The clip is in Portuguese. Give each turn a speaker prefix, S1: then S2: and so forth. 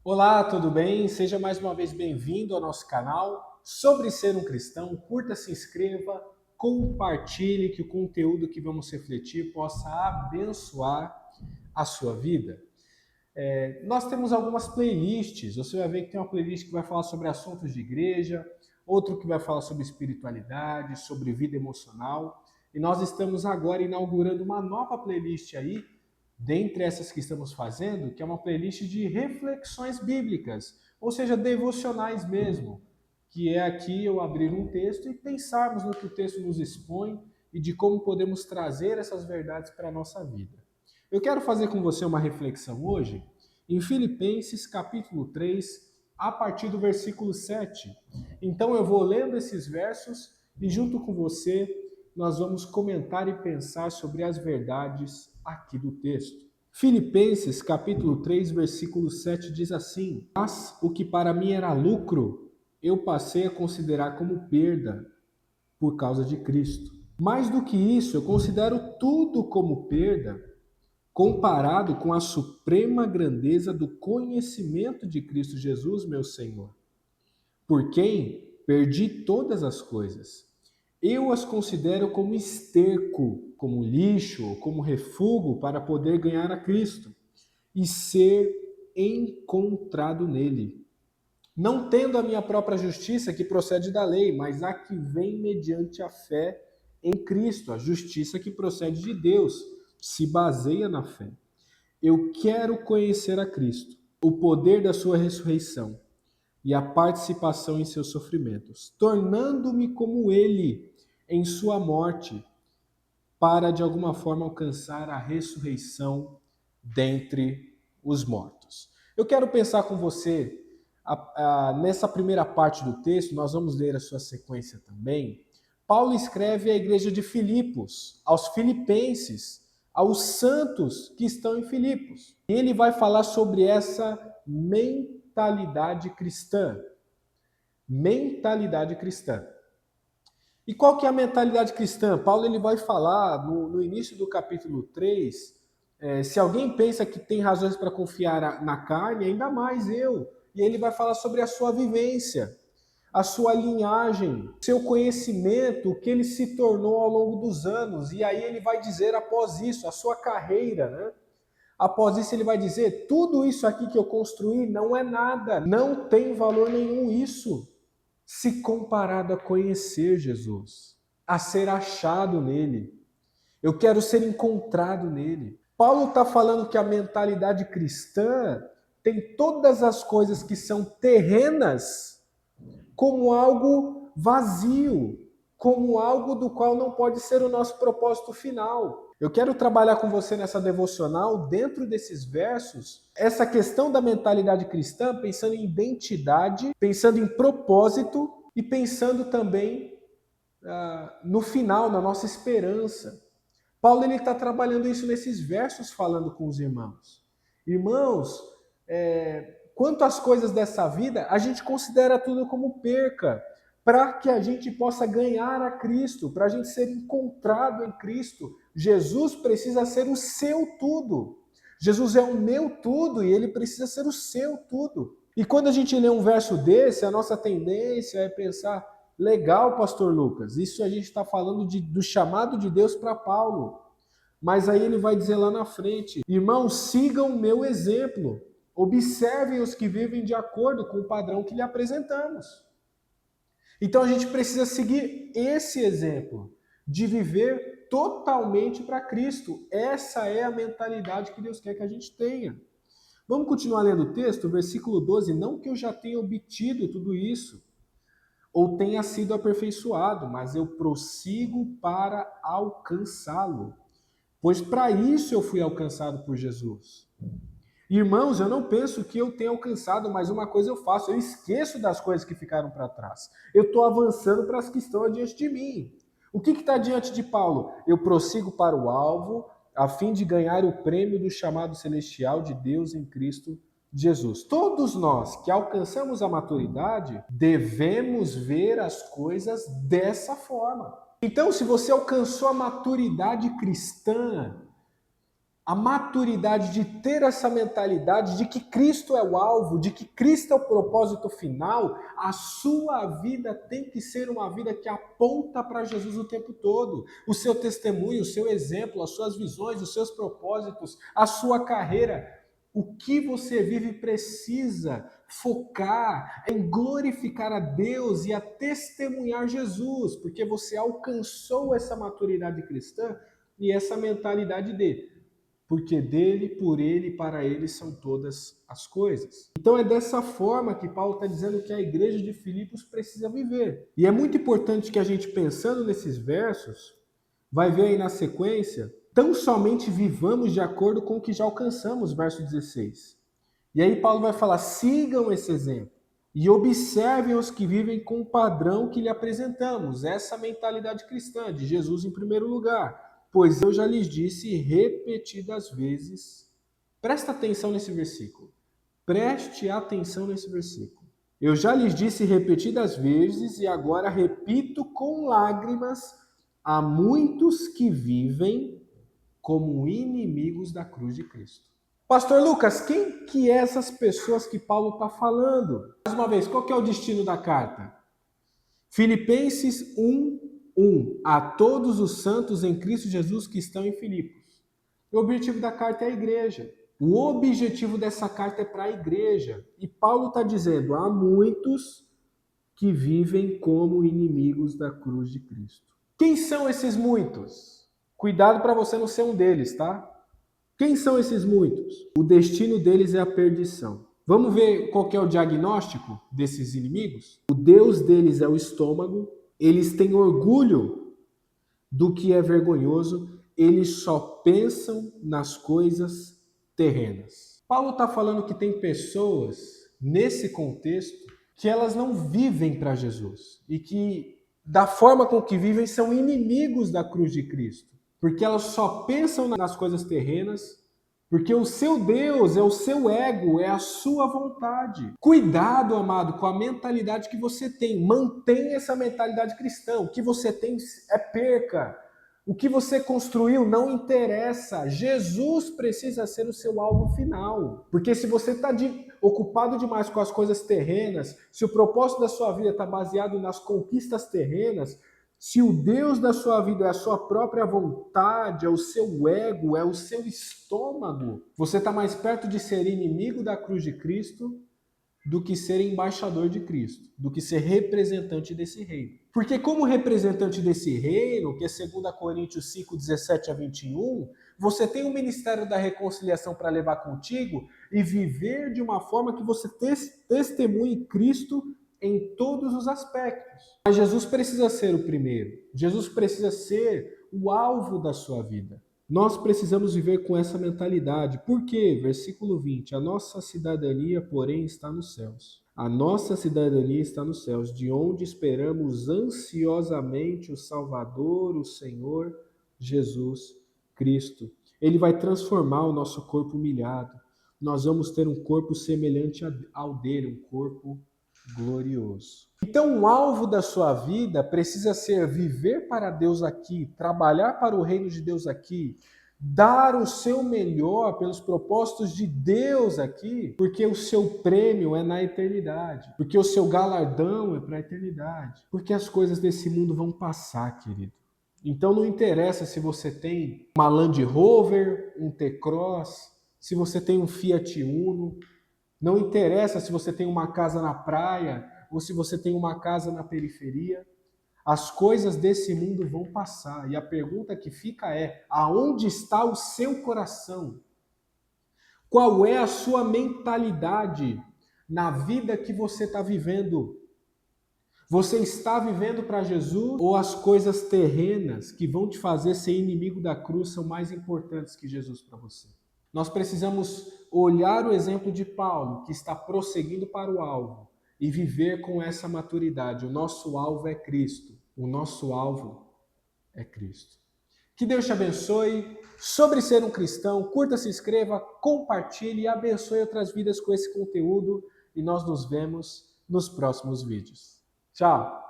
S1: Olá, tudo bem? Seja mais uma vez bem-vindo ao nosso canal sobre ser um cristão. Curta, se inscreva, compartilhe que o conteúdo que vamos refletir possa abençoar a sua vida. Nós temos algumas playlists. Você vai ver que tem uma playlist que vai falar sobre assuntos de igreja, outro que vai falar sobre espiritualidade, sobre vida emocional. E nós estamos agora inaugurando uma nova playlist aí, dentre essas que estamos fazendo, que é uma playlist de reflexões bíblicas, ou seja, devocionais mesmo, que é aqui eu abrir um texto e pensarmos no que o texto nos expõe e de como podemos trazer essas verdades para a nossa vida. Eu quero fazer com você uma reflexão hoje em Filipenses capítulo 3, a partir do versículo 7. Então eu vou lendo esses versos e junto com você nós vamos comentar e pensar sobre as verdades aqui do texto. Filipenses capítulo 3, versículo 7 diz assim: Mas o que para mim era lucro, eu passei a considerar como perda por causa de Cristo. Mais do que isso, eu considero tudo como perda comparado com a suprema grandeza do conhecimento de Cristo Jesus, meu Senhor, por quem perdi todas as coisas. Eu as considero como esterco, como lixo, como refúgio para poder ganhar a Cristo e ser encontrado nele. Não tendo a minha própria justiça que procede da lei, mas a que vem mediante a fé em Cristo, a justiça que procede de Deus, se baseia na fé. Eu quero conhecer a Cristo, o poder da sua ressurreição e a participação em seus sofrimentos, tornando-me como ele em sua morte, para de alguma forma alcançar a ressurreição dentre os mortos. Eu quero pensar com você nessa primeira parte do texto, nós vamos ler a sua sequência também. Paulo escreve à igreja de Filipos, aos filipenses, aos santos que estão em Filipos. E ele vai falar sobre essa mentalidade cristã. Mentalidade cristã. E qual que é a mentalidade cristã? Paulo ele vai falar no início do capítulo 3, se alguém pensa que tem razões para confiar na carne, ainda mais eu. E ele vai falar sobre a sua vivência, a sua linhagem, seu conhecimento, o que ele se tornou ao longo dos anos. E aí ele vai dizer após isso, a sua carreira, né? Após isso ele vai dizer, tudo isso aqui que eu construí não é nada, não tem valor nenhum isso se comparado a conhecer Jesus, a ser achado nele. Eu quero ser encontrado nele. Paulo está falando que a mentalidade cristã tem todas as coisas que são terrenas como algo vazio, como algo do qual não pode ser o nosso propósito final. Eu quero trabalhar com você nessa devocional, dentro desses versos, essa questão da mentalidade cristã, pensando em identidade, pensando em propósito e pensando também no final, na nossa esperança. Paulo ele está trabalhando isso nesses versos, falando com os irmãos. Irmãos, quanto às coisas dessa vida, a gente considera tudo como perca, para que a gente possa ganhar a Cristo, para a gente ser encontrado em Cristo. Jesus precisa ser o seu tudo. Jesus é o meu tudo e ele precisa ser o seu tudo. E quando a gente lê um verso desse, a nossa tendência é pensar: legal, pastor Lucas, isso a gente está falando do chamado de Deus para Paulo. Mas aí ele vai dizer lá na frente: irmãos, sigam o meu exemplo. Observem os que vivem de acordo com o padrão que lhe apresentamos. Então a gente precisa seguir esse exemplo de viver totalmente para Cristo. Essa é a mentalidade que Deus quer que a gente tenha. Vamos continuar lendo o texto, versículo 12. Não que eu já tenha obtido tudo isso, ou tenha sido aperfeiçoado, mas eu prossigo para alcançá-lo. Pois para isso eu fui alcançado por Jesus. Irmãos, eu não penso que eu tenha alcançado, mas uma coisa eu faço, eu esqueço das coisas que ficaram para trás. Eu estou avançando para as que estão adiante de mim. O que está diante de Paulo? Eu prossigo para o alvo, a fim de ganhar o prêmio do chamado celestial de Deus em Cristo Jesus. Todos nós que alcançamos a maturidade devemos ver as coisas dessa forma. Então, se você alcançou a maturidade cristã, a maturidade de ter essa mentalidade de que Cristo é o alvo, de que Cristo é o propósito final, a sua vida tem que ser uma vida que aponta para Jesus o tempo todo. O seu testemunho, o seu exemplo, as suas visões, os seus propósitos, a sua carreira. O que você vive precisa focar em glorificar a Deus e a testemunhar Jesus, porque você alcançou essa maturidade cristã e essa mentalidade dele. Porque dele, por ele e para ele são todas as coisas. Então é dessa forma que Paulo está dizendo que a igreja de Filipos precisa viver. E é muito importante que a gente, pensando nesses versos, vai ver aí na sequência, tão somente vivamos de acordo com o que já alcançamos, verso 16. E aí Paulo vai falar, sigam esse exemplo e observem os que vivem com o padrão que lhe apresentamos, essa mentalidade cristã, de Jesus em primeiro lugar. Pois eu já lhes disse repetidas vezes, presta atenção nesse versículo, preste atenção nesse versículo. Eu já lhes disse repetidas vezes e agora repito com lágrimas a muitos que vivem como inimigos da cruz de Cristo. Pastor Lucas, quem que é essas pessoas que Paulo está falando? Mais uma vez, qual que é o destino da carta? Filipenses 1:1. A todos os santos em Cristo Jesus que estão em Filipos. O objetivo da carta é a igreja. O objetivo dessa carta é para a igreja. E Paulo está dizendo, há muitos que vivem como inimigos da cruz de Cristo. Quem são esses muitos? Cuidado para você não ser um deles, tá? Quem são esses muitos? O destino deles é a perdição. Vamos ver qual que é o diagnóstico desses inimigos? O Deus deles é o estômago, eles têm orgulho do que é vergonhoso, eles só pensam nas coisas terrenas. Paulo está falando que tem pessoas, nesse contexto, que elas não vivem para Jesus e que, da forma com que vivem, são inimigos da cruz de Cristo. Porque elas só pensam nas coisas terrenas, porque o seu Deus é o seu ego, é a sua vontade. Cuidado, amado, com a mentalidade que você tem. Mantenha essa mentalidade cristã. O que você tem é perca. O que você construiu não interessa. Jesus precisa ser o seu alvo final. Porque se você está ocupado demais com as coisas terrenas, se o propósito da sua vida está baseado nas conquistas terrenas, se o Deus da sua vida é a sua própria vontade, é o seu ego, é o seu estômago, você está mais perto de ser inimigo da cruz de Cristo do que ser embaixador de Cristo, do que ser representante desse reino. Porque como representante desse reino, que é 2 Coríntios 5, 17 a 21, você tem o ministério da reconciliação para levar contigo e viver de uma forma que você testemunhe Cristo em todos os aspectos. Mas Jesus precisa ser o primeiro. Jesus precisa ser o alvo da sua vida. Nós precisamos viver com essa mentalidade. Por quê? Versículo 20. A nossa cidadania, porém, está nos céus. A nossa cidadania está nos céus, de onde esperamos ansiosamente o Salvador, o Senhor Jesus Cristo. Ele vai transformar o nosso corpo humilhado. Nós vamos ter um corpo semelhante ao dele, um corpo glorioso. Então, o alvo da sua vida precisa ser viver para Deus aqui, trabalhar para o reino de Deus aqui, dar o seu melhor pelos propósitos de Deus aqui, porque o seu prêmio é na eternidade, porque o seu galardão é para a eternidade, porque as coisas desse mundo vão passar, querido. Então não interessa se você tem uma Land Rover, um T-Cross, se você tem um Fiat Uno, não interessa se você tem uma casa na praia ou se você tem uma casa na periferia. As coisas desse mundo vão passar. E a pergunta que fica é: aonde está o seu coração? Qual é a sua mentalidade na vida que você está vivendo? Você está vivendo para Jesus ou as coisas terrenas que vão te fazer ser inimigo da cruz são mais importantes que Jesus para você? Nós precisamos olhar o exemplo de Paulo, que está prosseguindo para o alvo, e viver com essa maturidade. O nosso alvo é Cristo. O nosso alvo é Cristo. Que Deus te abençoe. Sobre ser um cristão, curta, se inscreva, compartilhe e abençoe outras vidas com esse conteúdo. E nós nos vemos nos próximos vídeos. Tchau!